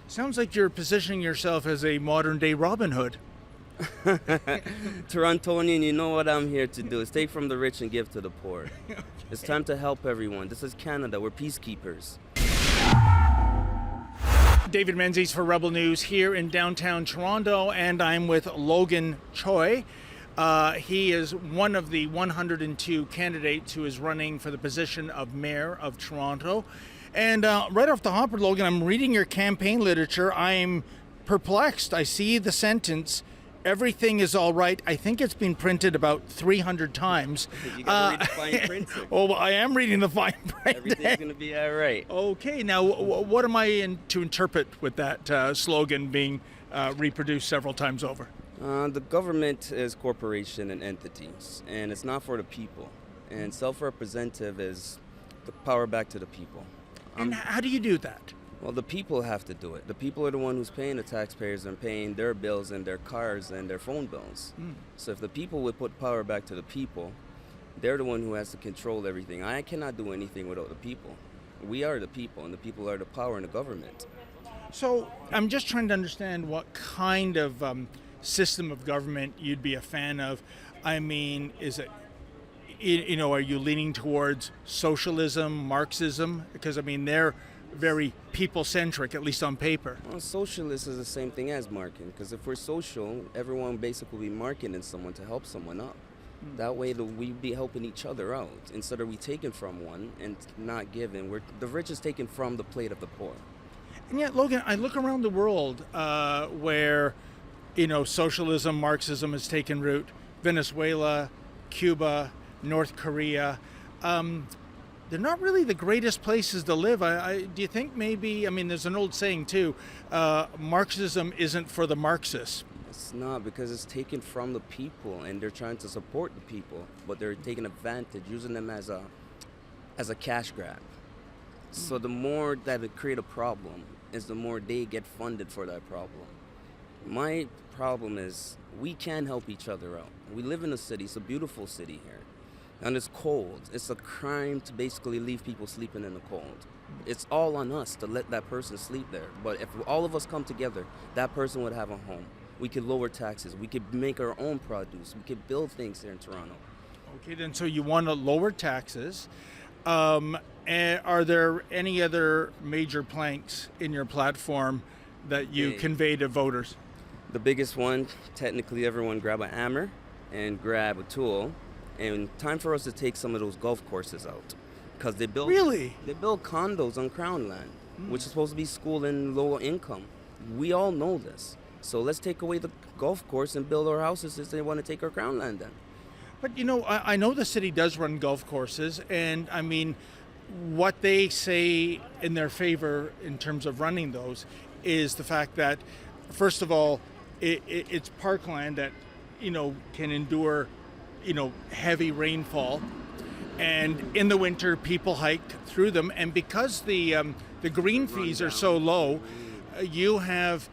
Sounds like you're positioning yourself as a modern-day Robin Hood. Torontonian, you know what I'm here to do is take from the rich and give to the poor. It's time to help everyone. This is Canada. We're peacekeepers. David Menzies for Rebel News here in downtown Toronto, and I'm with Logan Choy. He is one of the 102 candidates who is running for the position of Mayor of Toronto. And right off the hopper, Logan, I'm reading your campaign literature. I'm perplexed. I see the sentence, "Everything is all right." I think it's been printed about 300 times. You gotta read the fine print, sir. Oh, I am reading the fine print. Everything's gonna be all right. Okay, now what am I to interpret with that slogan being reproduced several times over? The government is corporation and entities, and it's not for the people. And self-representative is the power back to the people. And how do you do that? Well, the people have to do it. The people are the one who's paying the taxpayers and paying their bills and their cars and their phone bills. So if the people would put power back to the people, they're the one who has to control everything. I cannot do anything without the people. We are the people, and the people are the power in the government. So I'm just trying to understand what kind of system of government you'd be a fan of. I mean, is it, are you leaning towards socialism, Marxism? Because, I mean, they're very people-centric, at least on paper. Well, socialist is the same thing as marketing, because if we're social, everyone basically be marketing someone to help someone up. That way we be helping each other out, instead of we taking from one and not giving. The rich is taken from the plate of the poor. And yet, Logan, I look around the world where, socialism, Marxism has taken root. Venezuela, Cuba, North Korea. They're not really the greatest places to live. Do you think maybe, there's an old saying too, Marxism isn't for the Marxists. It's not, because it's taken from the people, and they're trying to support the people, but they're taking advantage, using them as a cash grab. So the more that it create a problem is the more they get funded for that problem. My problem is we can help each other out. We live in a city, it's a beautiful city here. And it's cold. It's a crime to basically leave people sleeping in the cold. It's all on us to let that person sleep there. But if all of us come together, that person would have a home. We could lower taxes. We could make our own produce. We could build things here in Toronto. Okay, then so you want to lower taxes. And are there any other major planks in your platform that you convey to voters? The biggest one, technically everyone grab a hammer and grab a tool. And time for us to take some of those golf courses out, because they build condos on Crown land, which is supposed to be school and lower income. We all know this. So let's take away the golf course and build our houses if they want to take our Crown land then. But I know the city does run golf courses, and what they say in their favor in terms of running those is the fact that, first of all, it's parkland that can endure heavy rainfall, and in the winter people hike through them, and because the green fees are so low, you have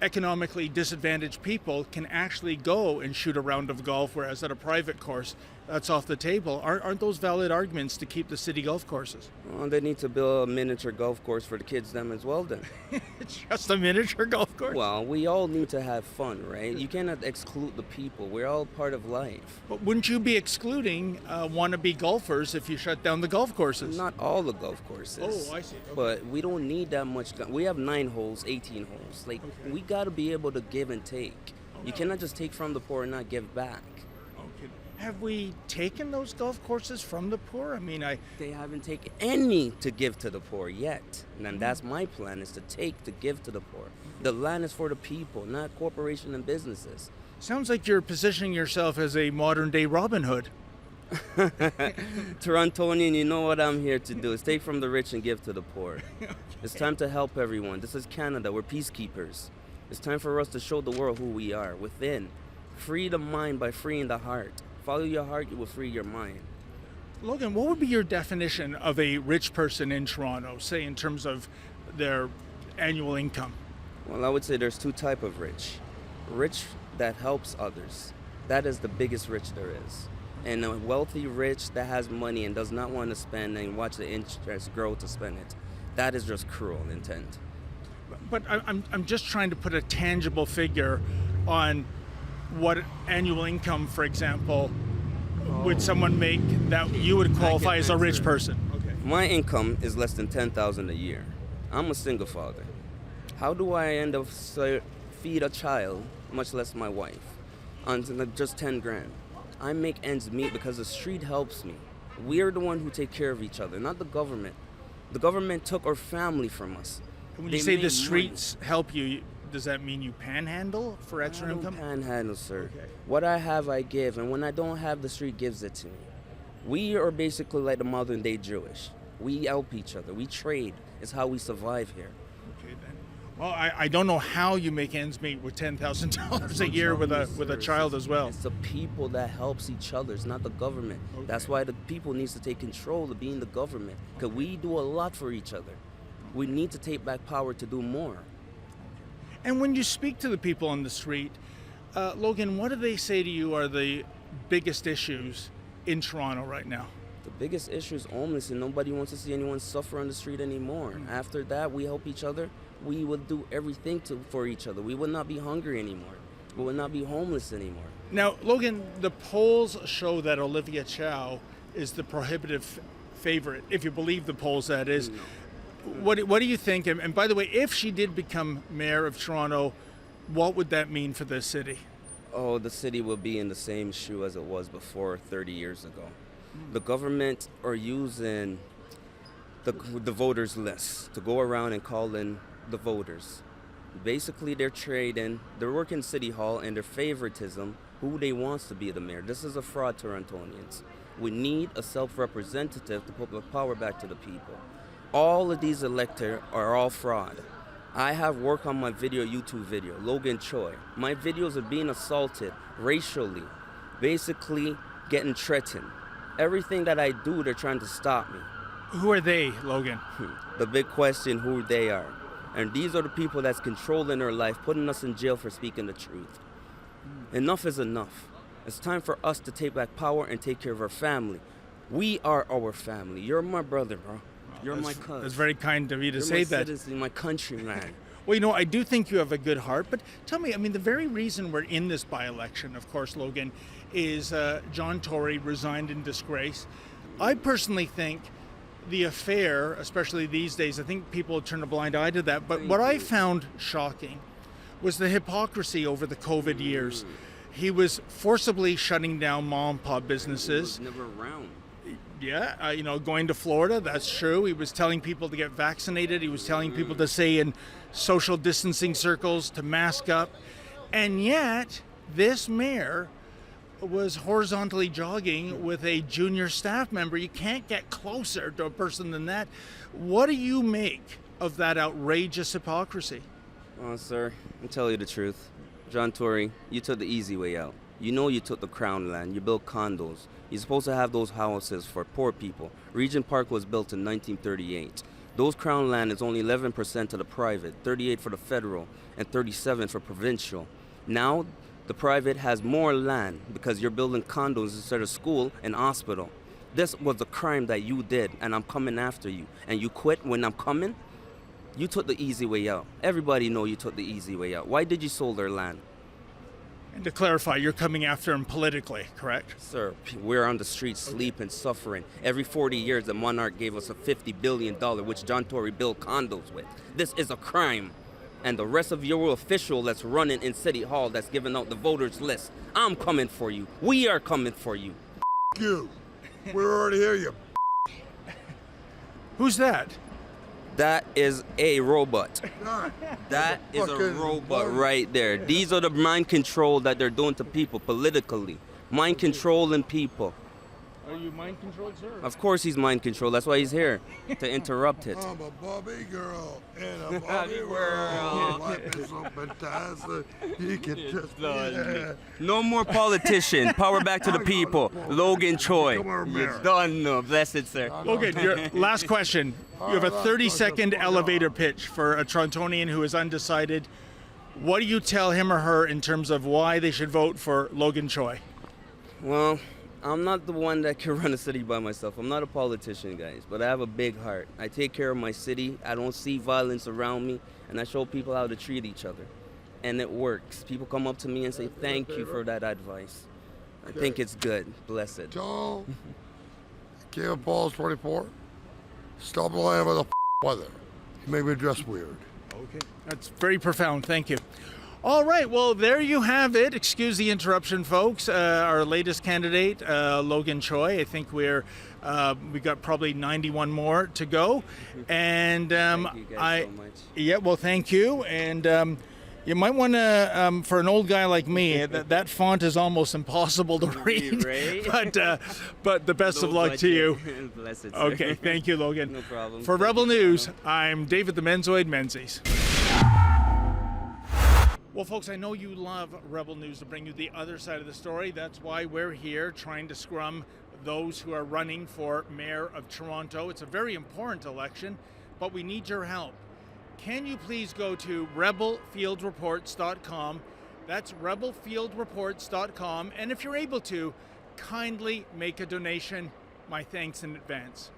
economically disadvantaged people can actually go and shoot a round of golf, whereas at a private course that's off the table. Aren't those valid arguments to keep the city golf courses? Well, they need to build a miniature golf course for the kids them as well then. It's just a miniature golf course? Well, we all need to have fun, right? You cannot exclude the people. We're all part of life. But wouldn't you be excluding wannabe golfers if you shut down the golf courses? Not all the golf courses. Oh, I see. Okay. But we don't need that much. We have 9 holes, 18 holes. We got to be able to give and take. You cannot just take from the poor and not give back. Okay. Have we taken those golf courses from the poor? They haven't taken any to give to the poor yet. And that's my plan, is to give to the poor. The land is for the people, not corporations and businesses. Sounds like you're positioning yourself as a modern-day Robin Hood. Torontonian, you know what I'm here to do is take from the rich and give to the poor. Okay. It's time to help everyone. This is Canada. We're peacekeepers. It's time for us to show the world who we are within. Free the mind by freeing the heart. Follow your heart, you will free your mind. Logan, what would be your definition of a rich person in Toronto, say in terms of their annual income? Well, I would say there's 2 types of rich. Rich that helps others. That is the biggest rich there is. And a wealthy rich that has money and does not want to spend and watch the interest grow to spend it. That is just cruel intent. But I'm just trying to put a tangible figure on what annual income, for example, would someone make that you would qualify as a rich person? Okay. My income is less than $10,000 a year. I'm a single father. How do I end up feed a child, much less my wife, on just 10 grand? I make ends meet because the street helps me. We're the one who take care of each other, not the government. The government took our family from us. And when you say the streets help you, does that mean you panhandle for extra income? Panhandle, sir. Okay. What I have, I give, and when I don't have, the street gives it to me. We are basically like the modern day Jewish. We help each other. We trade. It's how we survive here. Okay, then. Well, I don't know how you make ends meet with $10,000 a year with a child as well. It's the people that helps each other. It's not the government. Okay. That's why the people needs to take control of being the government, because we do a lot for each other. We need to take back power to do more. And when you speak to the people on the street, Logan, what do they say to you are the biggest issues in Toronto right now? The biggest issue is homeless, and nobody wants to see anyone suffer on the street anymore. After that, we help each other. We will do everything for each other. We will not be hungry anymore. We will not be homeless anymore. Now, Logan, the polls show that Olivia Chow is the prohibitive favorite, if you believe the polls, that is. No. What do you think? And by the way, if she did become mayor of Toronto, what would that mean for the city? Oh, the city will be in the same shoe as it was before 30 years ago. The government are using the voters list to go around and call in the voters. Basically, they're working City Hall and their favoritism, who they wants to be the mayor. This is a fraud, Torontonians. We need a self-representative to put the power back to the people. All of these electors are all fraud. I have work on my YouTube video, Logan Choy. My videos are being assaulted racially, basically getting threatened. Everything that I do, they're trying to stop me. Who are they, Logan? The big question, who they are. And these are the people that's controlling our life, putting us in jail for speaking the truth. Enough is enough. It's time for us to take back power and take care of our family. We are our family. You're my brother, bro. You're my cousin. That's very kind of you to You're say my that. citizen, my countryman. Well, you know, I do think you have a good heart, but tell me, I mean, the very reason we're in this by-election, of course, Logan, is John Tory resigned in disgrace. I personally think the affair, especially these days, I think people turn a blind eye to that, but what I found shocking was the hypocrisy over the COVID years. He was forcibly shutting down mom and pop businesses. He was never around. Yeah, you know, going to Florida, that's true. He was telling people to get vaccinated. He was telling people to stay in social distancing circles, to mask up. And yet, this mayor was horizontally jogging with a junior staff member. You can't get closer to a person than that. What do you make of that outrageous hypocrisy? Well, sir, I'll tell you the truth. John Tory, you took the easy way out. You know you took the crown land. You built condos. You're supposed to have those houses for poor people. Regent Park was built in 1938. Those crown land is only 11% to the private, 38 for the federal, and 37 for provincial. Now, the private has more land because you're building condos instead of school and hospital. This was a crime that you did, and I'm coming after you. And you quit when I'm coming? You took the easy way out. Everybody know you took the easy way out. Why did you sold their land? And to clarify, you're coming after him politically, correct? Sir, we're on the streets sleeping, suffering. Every 40 years, the monarch gave us a $50 billion, which John Tory built condos with. This is a crime. And the rest of your official that's running in City Hall that's giving out the voters list, I'm coming for you. We are coming for you. You. We're already here, you. Who's that? That is a robot. God. That is a Fucking robot right there. These are the mind control that they're doing to people politically. Mind controlling people. Are you mind controlled, sir? Of course he's mind controlled. That's why he's here, to interrupt it. I'm a Bobby girl in a Bobby Bobby world. world. Life is so fantastic. You can just be No more politician. Power back to the people. Logan Choy. Come over here. You're done. No, blessed sir. Logan, your last question. You have a 30-second elevator pitch for a Torontonian who is undecided. What do you tell him or her in terms of why they should vote for Logan Choy? Well, I'm not the one that can run a city by myself. I'm not a politician, guys, but I have a big heart. I take care of my city. I don't see violence around me, and I show people how to treat each other. And it works. People come up to me and say, thank you for that advice. I think it's good. Blessed. Joe, Caleb Paul's 24. Stop lying about the weather. You make me dress weird. Okay. That's very profound. Thank you. All right. Well, there you have it. Excuse the interruption, folks. Our latest candidate, Logan Choy. I think we got probably 91 more to go. And Thank you guys so much. Yeah. Well, thank you. And you might want to, for an old guy like me, that font is almost impossible to read. Right? But the best of luck to you. Blessed, sir. Okay. Thank you, Logan. No problem. For Rebel News, I'm David the Menzoid Menzies. Well, folks, I know you love Rebel News to bring you the other side of the story. That's why we're here trying to scrum those who are running for Mayor of Toronto. It's a very important election, but we need your help. Can you please go to rebelfieldreports.com? That's rebelfieldreports.com. And if you're able to, kindly make a donation. My thanks in advance.